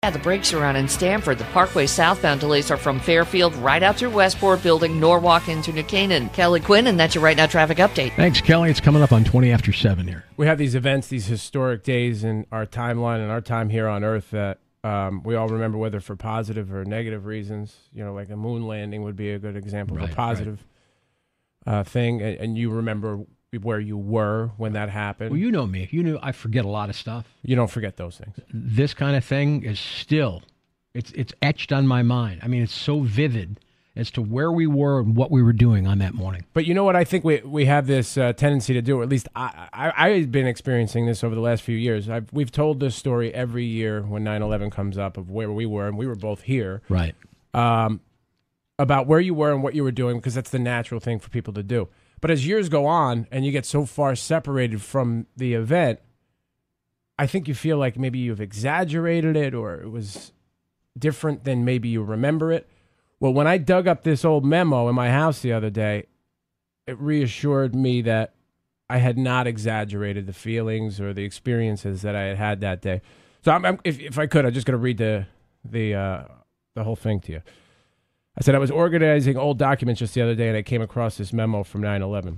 Yeah, the brakes are on in Stamford. The Parkway southbound delays are from Fairfield right out through Westport, building Norwalk into New Canaan. Kelly Quinn, and that's your Right Now traffic update. Thanks, Kelly. It's coming up on 20 after 7 here. We have these events, these historic days in our timeline and our time here on Earth that we all remember, whether for positive or negative reasons. You know, like a moon landing would be a good example of a positive thing. And you remember where you were when that happened. Well, you know me. You know I forget a lot of stuff. You don't forget those things. This kind of thing is still, it's etched on my mind. I mean, it's so vivid as to where we were and what we were doing on that morning. But you know what? I think we have this tendency to do, or at least I've been experiencing this over the last few years. We've told this story every year when 9/11 comes up of where we were, and we were both here. Right. About where you were and what you were doing, because that's the natural thing for people to do. But as years go on and you get so far separated from the event, I think you feel like maybe you've exaggerated it or it was different than maybe you remember it. Well, when I dug up this old memo in my house the other day, it reassured me that I had not exaggerated the feelings or the experiences that I had had that day. So if I could, I'm just going to read the whole thing to you. I said I was organizing old documents just the other day, and I came across this memo from 9/11.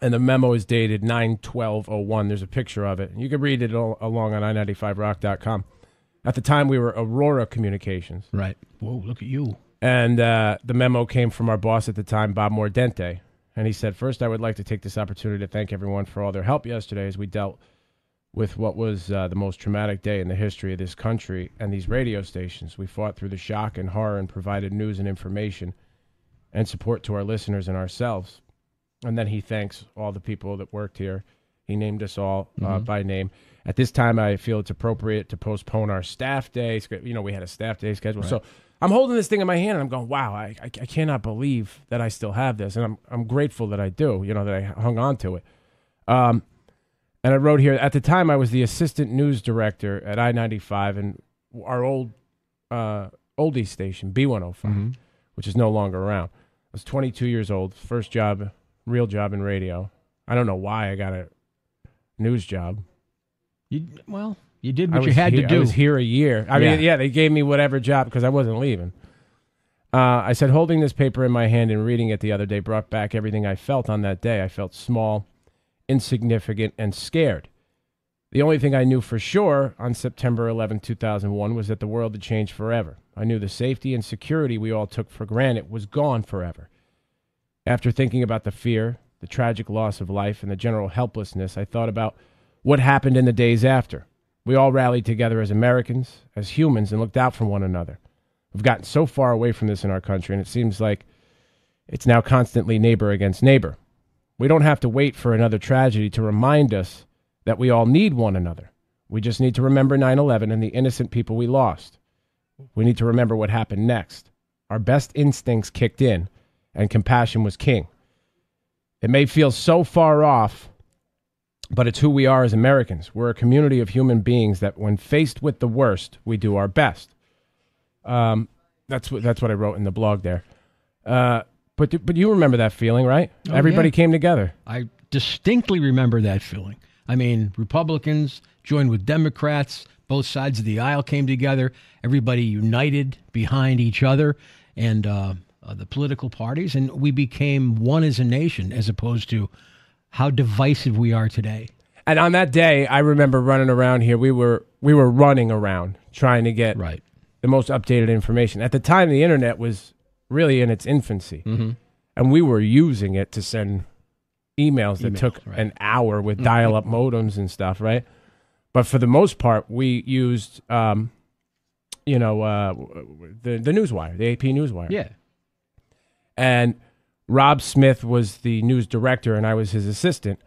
And the memo is dated 9/12/01. There's a picture of it. You can read it along on i95rock.com. At the time, we were Aurora Communications. Right. Whoa, look at you. And the memo came from our boss at the time, Bob Mordente. And he said, first, I would like to take this opportunity to thank everyone for all their help yesterday as we dealt with what was the most traumatic day in the history of this country and these radio stations. We fought through the shock and horror and provided news and information and support to our listeners and ourselves. And then he thanks all the people that worked here. He named us all by name. At this time, I feel it's appropriate to postpone our staff day. You know, we had a staff day scheduled. Right. So I'm holding this thing in my hand, and I'm going, wow, I cannot believe that I still have this. And I'm grateful that I do, you know, that I hung on to it. And I wrote here, at the time, I was the assistant news director at I-95 and our old oldie station, B105, which is no longer around. I was 22 years old, first job, real job in radio. I don't know why I got a news job. You did what you had to do. I was here a year. I mean, they gave me whatever job because I wasn't leaving. I said, holding this paper in my hand and reading it the other day brought back everything I felt on that day. I felt small, insignificant, and scared. The only thing I knew for sure on September 11, 2001 was that the world had changed forever. I knew the safety and security we all took for granted was gone forever. After thinking about the fear, the tragic loss of life, and the general helplessness, I thought about what happened in the days after. We all rallied together as Americans, as humans, and looked out for one another. We've gotten so far away from this in our country, and it seems like it's now constantly neighbor against neighbor. We don't have to wait for another tragedy to remind us that we all need one another. We just need to remember 9/11 and the innocent people we lost. We need to remember what happened next. Our best instincts kicked in, and compassion was king. It may feel so far off, but it's who we are as Americans. We're a community of human beings that when faced with the worst, we do our best. That's what I wrote in the blog there. But you remember that feeling, right? Oh, Everybody came together. I distinctly remember that feeling. I mean, Republicans joined with Democrats. Both sides of the aisle came together. Everybody united behind each other and the political parties. And we became one as a nation as opposed to how divisive we are today. And on that day, I remember running around here. We were running around trying to get the most updated information. At the time, the internet was really in its infancy. And we were using it to send emails that took an hour with dial-up modems and stuff, right? But for the most part, we used, the Newswire, the AP Newswire. Yeah. And Rob Smith was the news director, and I was his assistant.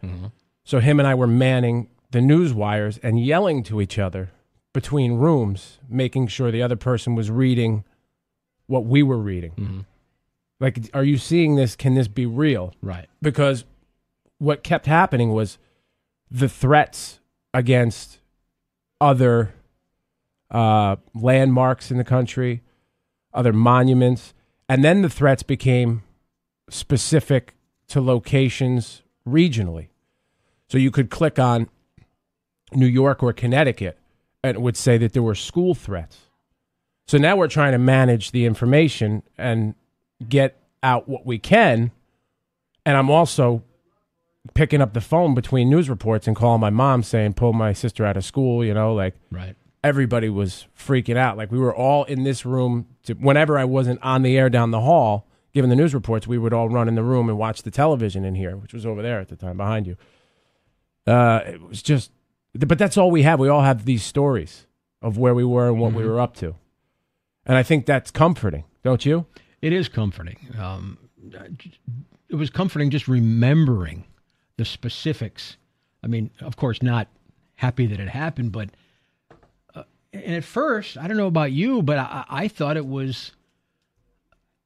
So him and I were manning the news wires and yelling to each other between rooms, making sure the other person was reading what we were reading. Like, are you seeing this? Can this be real? Right. Because what kept happening was the threats against other landmarks in the country, other monuments, and then the threats became specific to locations regionally. So you could click on New York or Connecticut, and would say that there were school threats. So now we're trying to manage the information and get out what we can. And I'm also picking up the phone between news reports and calling my mom saying, pull my sister out of school, Right. Everybody was freaking out. Like we were all in this room. Whenever I wasn't on the air down the hall, giving the news reports, we would all run in the room and watch the television in here, which was over there at the time behind you. It was just, but that's all we have. We all have these stories of where we were and what we were up to. And I think that's comforting, don't you? It is comforting. It was comforting just remembering the specifics. I mean, of course, not happy that it happened, but and at first, I don't know about you, but I thought it was,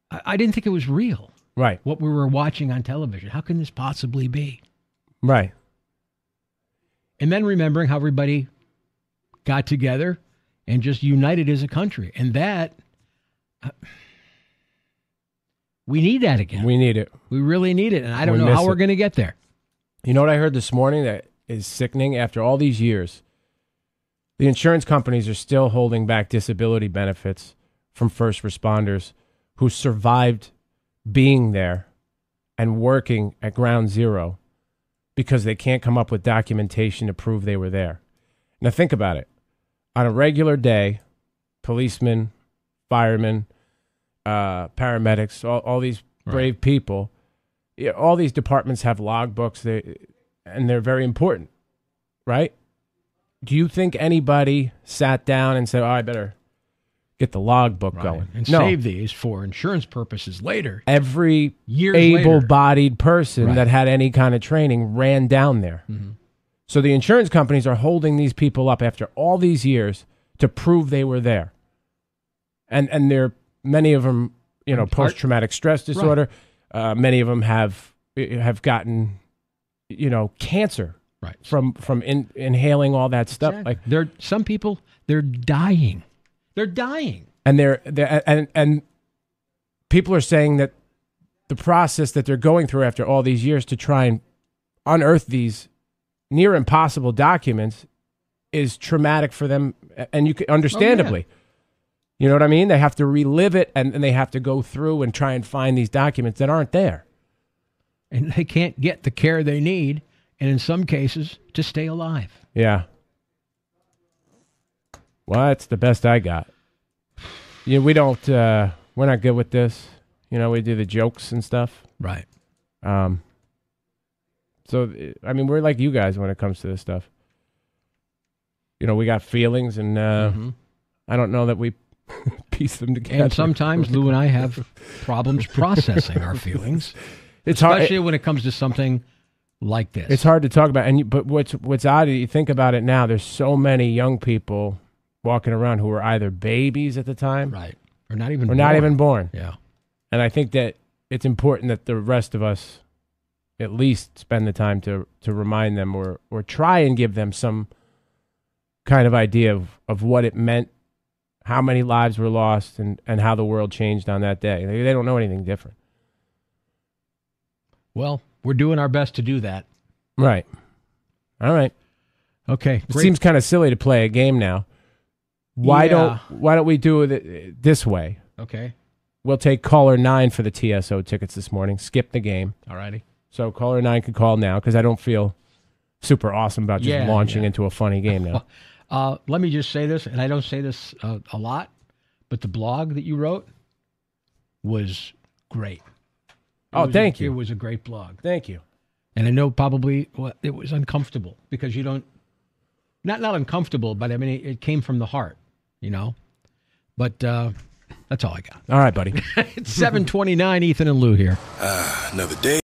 I didn't think it was real. Right. What we were watching on television. How can this possibly be? Right. And then remembering how everybody got together and just united as a country. And that, we need that again. We need it. We really need it. And I don't know how we're going to get there. You know what I heard this morning that is sickening? After all these years, the insurance companies are still holding back disability benefits from first responders who survived being there and working at ground zero because they can't come up with documentation to prove they were there. Now think about it. On a regular day, policemen, firemen, paramedics, all these brave people, all these departments have logbooks, and they're very important, right? Do you think anybody sat down and said, I better get the logbook going? And save these for insurance purposes later. Every Years able-bodied person that had any kind of training ran down there. Mm-hmm. So the insurance companies are holding these people up after all these years to prove they were there. And they're, many of them, post-traumatic stress disorder. Right. Many of them have gotten, cancer. Right. From inhaling all that stuff. Exactly. Like some people, they're dying. They're dying. And and people are saying that the process that they're going through after all these years to try and unearth these near impossible documents is traumatic for them, and you can understandably. Oh, yeah. You know what I mean? They have to relive it, and they have to go through and try and find these documents that aren't there. And they can't get the care they need. And in some cases, to stay alive. Yeah. Well, that's the best I got. We don't, we're not good with this. We do the jokes and stuff. Right. So, I mean, we're like you guys when it comes to this stuff. We got feelings, and I don't know that we piece them together. And sometimes Lou and I have problems processing our feelings. It's especially when it comes to something like this. It's hard to talk about, but what's odd, you think about it now, there's so many young people walking around who were either babies at the time. Right. Or not even born. Yeah. And I think that it's important that the rest of us at least spend the time to remind them or try and give them some kind of idea of what it meant, how many lives were lost, and how the world changed on that day. They don't know anything different. Well, we're doing our best to do that. Right. All right. Okay. It seems kind of silly to play a game now. Why don't we do it this way? Okay. We'll take caller 9 for the TSO tickets this morning. Skip the game. All righty. So caller 9 can call now because I don't feel super awesome about just launching into a funny game now. Let me just say this, and I don't say this a lot, but the blog that you wrote was great. Thank you. It was a great blog. Thank you. And I know probably it was uncomfortable because you don't, not uncomfortable, but I mean, it came from the heart, But that's all I got. All right, buddy. It's 7:29, Ethan and Lou here. Another day.